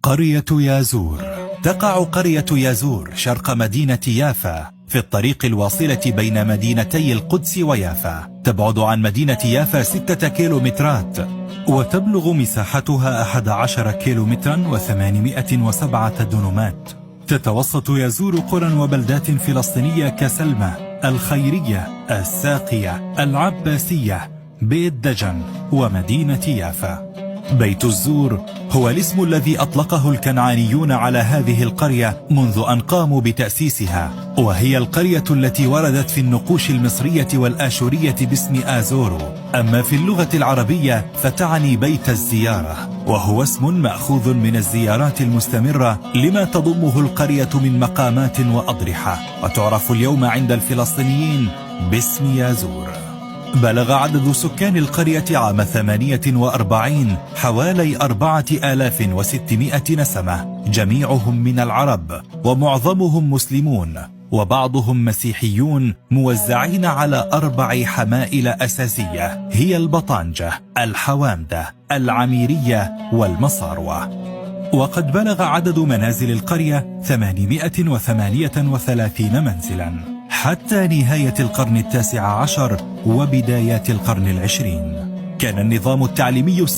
قرية يازور. تقع قرية يازور شرق مدينة يافا في الطريق الواصلة بين مدينتي القدس ويافا. تبعد عن مدينة يافا 6 كيلومترات، وتبلغ مساحتها 11 كيلومترا و807 دنومات. تتوسط يازور قرى وبلدات فلسطينية كسلمى، الخيرية، الساقية، العباسية، بيت دجن، ومدينة يافا. بيت الزور هو الاسم الذي أطلقه الكنعانيون على هذه القرية منذ أن قاموا بتأسيسها، وهي القرية التي وردت في النقوش المصرية والآشورية باسم آزورو. أما في اللغة العربية فتعني بيت الزيارة، وهو اسم مأخوذ من الزيارات المستمرة لما تضمه القرية من مقامات وأضرحة، وتعرف اليوم عند الفلسطينيين باسم يازور. بلغ عدد سكان القرية عام 48 حوالي 4600 نسمة، جميعهم من العرب، ومعظمهم مسلمون وبعضهم مسيحيون، موزعين على 4 حمائل أساسية هي البطانجة، الحوامدة، العميرية، والمصاروة. وقد بلغ عدد منازل القرية 838 منزلا حتى نهاية القرن ال19 وبدايات القرن ال20. كان النظام التعليمي